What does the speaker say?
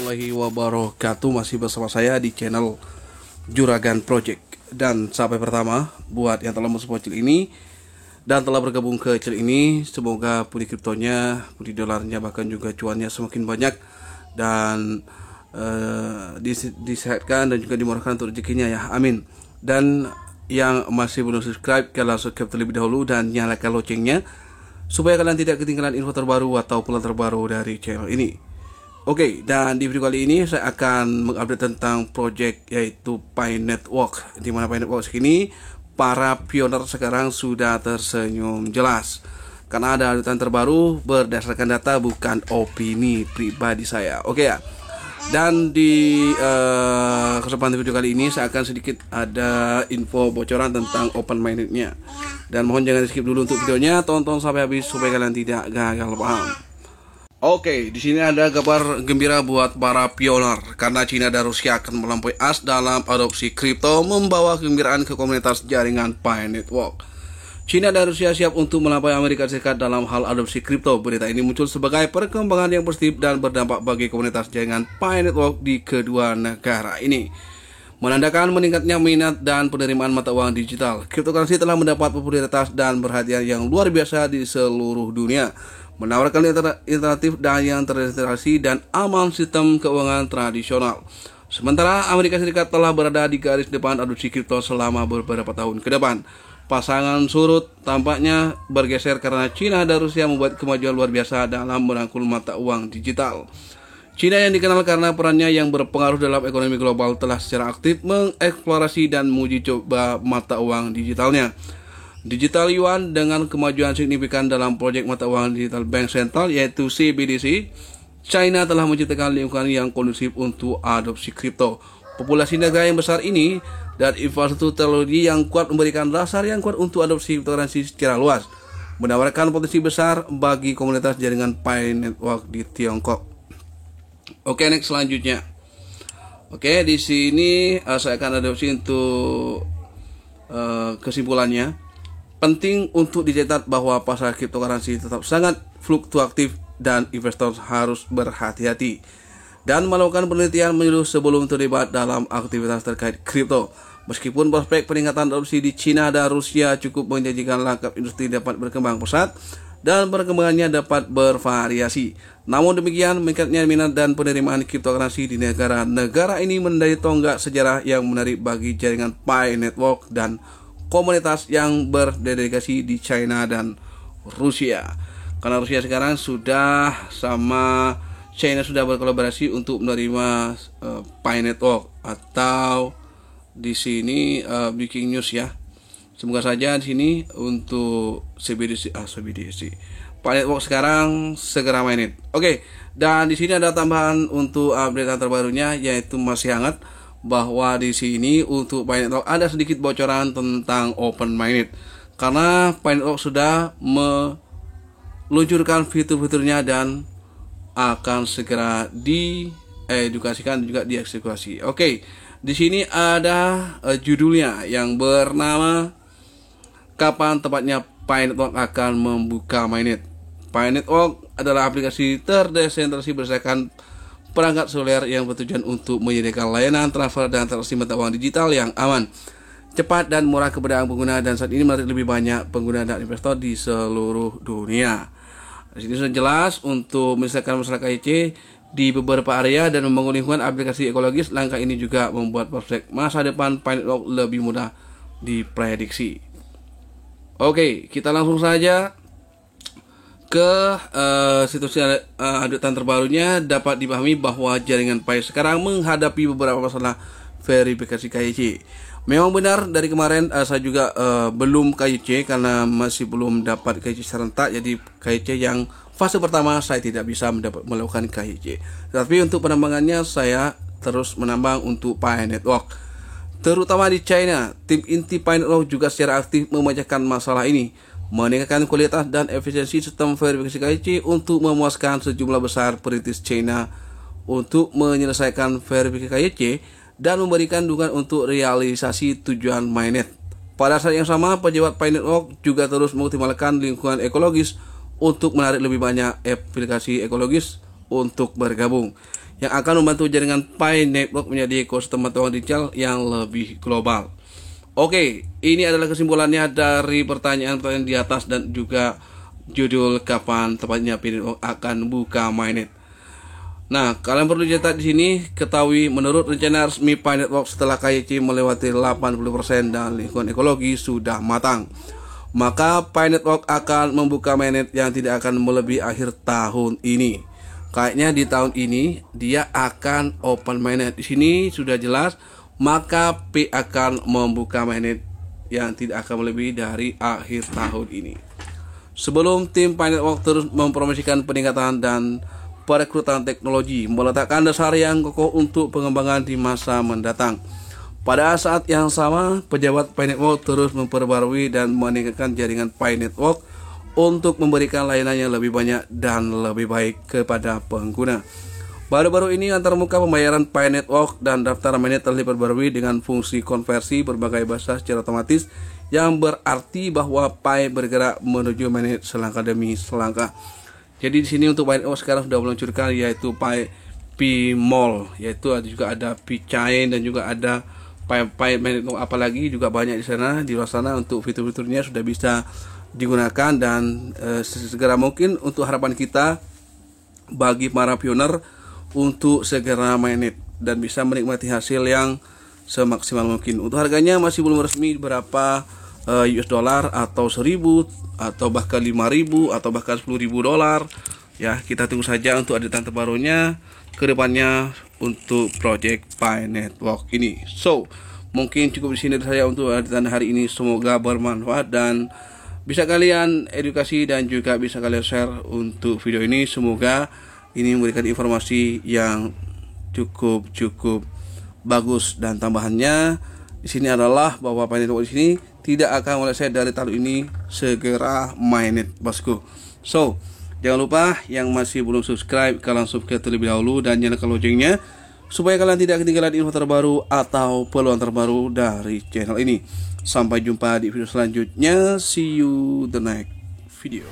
warahmatullahi wabarakatuh. Masih bersama saya di channel Juragan Project. Dan sampai pertama buat yang telah mensupport channel ini dan telah bergabung ke channel ini, semoga pundi kriptonya, pundi dolarnya, bahkan juga cuannya semakin banyak dan disehatkan dan juga dimurahkan untuk rezekinya ya, amin. Dan yang masih belum subscribe, kalian subscribe terlebih dahulu dan nyalakan loncengnya supaya kalian tidak ketinggalan info terbaru atau pelan terbaru dari channel ini. Oke, dan di video kali ini saya akan mengupdate tentang project yaitu Pi Network, di mana Pi Network ini para pioner sekarang sudah tersenyum jelas karena ada update terbaru berdasarkan data, bukan opini pribadi saya. Oke ya. Dan di kesempatan video kali ini saya akan sedikit ada info bocoran tentang open minded-nya. Dan mohon jangan di skip dulu untuk videonya, tonton sampai habis supaya kalian tidak gagal paham. Oke, di sini ada kabar gembira buat para pioner karena Cina dan Rusia akan melampaui AS dalam adopsi kripto, membawa kegembiraan ke komunitas jaringan Pi Network. Cina dan Rusia siap untuk melampaui Amerika Serikat dalam hal adopsi kripto. Berita ini muncul sebagai perkembangan yang positif dan berdampak bagi komunitas jaringan Pi Network di kedua negara ini, menandakan meningkatnya minat dan penerimaan mata uang digital. Cryptocurrency telah mendapat popularitas dan perhatian yang luar biasa di seluruh dunia, menawarkan alternatif dan yang terintegrasi dan aman sistem keuangan tradisional. Sementara Amerika Serikat telah berada di garis depan adopsi kripto selama beberapa tahun ke depan. Pasangan surut tampaknya bergeser karena Cina dan Rusia membuat kemajuan luar biasa dalam merangkul mata uang digital. Cina yang dikenal karena perannya yang berpengaruh dalam ekonomi global telah secara aktif mengeksplorasi dan menguji coba mata uang digitalnya. Digital Yuan dengan kemajuan signifikan dalam proyek mata uang digital bank sentral yaitu CBDC, China telah menciptakan lingkungan yang kondusif untuk adopsi kripto. Populasi negara yang besar ini dan infrastruktur teknologi yang kuat memberikan dasar yang kuat untuk adopsi cryptocurrency secara luas, menawarkan potensi besar bagi komunitas jaringan Pi Network di Tiongkok. Oke, next selanjutnya. Oke, di sini saya akan adopsi untuk kesimpulannya. Penting untuk dicatat bahwa pasar cryptocurrency tetap sangat fluktuatif dan investor harus berhati-hati dan melakukan penelitian menyeluruh sebelum terlibat dalam aktivitas terkait kripto. Meskipun prospek peningkatan adopsi di Cina dan Rusia cukup menjanjikan, langkah industri dapat berkembang pesat dan perkembangannya dapat bervariasi. Namun demikian, meningkatnya minat dan penerimaan cryptocurrency di negara-negara ini menjadi tonggak sejarah yang menarik bagi jaringan Pi Network dan komunitas yang berdedikasi di China dan Rusia. Karena Rusia sekarang sudah sama China sudah berkolaborasi untuk menerima Pi Network atau di sini breaking news ya. Semoga saja di sini untuk CBDC Pi Network sekarang segera mainit. Oke, dan di sini ada tambahan untuk update terbarunya yaitu masih hangat bahwa di sini untuk Pi Network ada sedikit bocoran tentang open minded karena Pi Network sudah meluncurkan fitur-fiturnya dan akan segera diedukasikan dan juga dieksekusi. Oke, di sini ada judulnya yang bernama kapan tepatnya Pi Network akan membuka mainnet. Pi Network adalah aplikasi terdesentralisasi berdasarkan perangkat seluler yang bertujuan untuk menyediakan layanan transfer dan transaksi mata uang digital yang aman, cepat dan murah kepada pengguna, dan saat ini menarik lebih banyak pengguna dan investor di seluruh dunia. Di sini sudah jelas untuk menyelesaikan masalah KYC di beberapa area dan membangun lingkungan aplikasi ekologis. Langkah ini juga membuat prospek masa depan Pi Network lebih mudah diprediksi. Oke, kita langsung saja ke situasi update terbarunya. Dapat dipahami bahwa jaringan Pi sekarang menghadapi beberapa masalah verifikasi KYC. Memang benar dari kemarin saya juga belum KYC karena masih belum dapat KYC serentak. Jadi KYC yang fase pertama saya tidak bisa melakukan KYC. Tapi untuk penambangannya saya terus menambang untuk Pi Network. Terutama di China, tim inti Pi Network juga secara aktif memecahkan masalah ini, meningkatkan kualitas dan efisiensi sistem verifikasi KYC untuk memuaskan sejumlah besar perintis China untuk menyelesaikan verifikasi KYC dan memberikan dukungan untuk realisasi tujuan mainnet. Pada saat yang sama, pejabat Pi Network juga terus mengoptimalkan lingkungan ekologis untuk menarik lebih banyak aplikasi ekologis untuk bergabung. yang akan membantu jaringan Pi Network menjadi ekosistem pengetahuan digital yang lebih global. Oke, ini adalah kesimpulannya dari pertanyaan-pertanyaan di atas dan juga judul kapan tepatnya Pi Network akan buka mainnet. Nah, kalian perlu catat di sini, ketahui menurut rencana resmi Pi Network setelah KYC melewati 80% dan lingkungan ekologi sudah matang, maka Pi Network akan membuka mainnet yang tidak akan melebihi akhir tahun ini. Kayaknya di tahun ini dia akan open mainnet. Di sini sudah jelas, maka Pi akan membuka mainnet yang tidak akan melebihi dari akhir tahun ini. Sebelum tim Pi Network terus mempromosikan peningkatan dan perekrutan teknologi, meletakkan dasar yang kokoh untuk pengembangan di masa mendatang. Pada saat yang sama, pejabat Pi Network terus memperbarui dan meningkatkan jaringan Pi Network untuk memberikan layanan yang lebih banyak dan lebih baik kepada pengguna. Baru-baru ini antarmuka pembayaran Pi Network dan daftar mainnet telah diperbarui dengan fungsi konversi berbagai bahasa secara otomatis, yang berarti bahwa Pi bergerak menuju mainnet selangkah demi selangkah. Jadi di sini untuk Pi Network sekarang sudah meluncurkan yaitu Pi Mall, yaitu juga ada Pi Chain dan juga ada Pi Network, apalagi juga banyak di sana, di luar sana untuk fitur-fiturnya sudah bisa digunakan dan segera mungkin untuk harapan kita bagi para pioner untuk segera mainnet dan bisa menikmati hasil yang semaksimal mungkin. Untuk harganya masih belum resmi berapa US dollar atau 1.000 atau bahkan 5.000 atau bahkan 10.000 dolar. Ya, kita tunggu saja untuk update terbarunya ke depannya untuk project Pi Network ini. So, mungkin cukup di sini saya untuk update hari ini. Semoga bermanfaat dan bisa kalian edukasi dan juga bisa kalian share untuk video ini. Semoga ini memberikan informasi yang cukup bagus, dan tambahannya di sini adalah bahwa Pi Network di sini tidak akan meleset dari tahun ini, segera mainnet bosku. So, jangan lupa yang masih belum subscribe, kalian subscribe terlebih dahulu dan nyalakan loncengnya supaya kalian tidak ketinggalan info terbaru atau peluang terbaru dari channel ini. Sampai jumpa di video selanjutnya. See you the next video.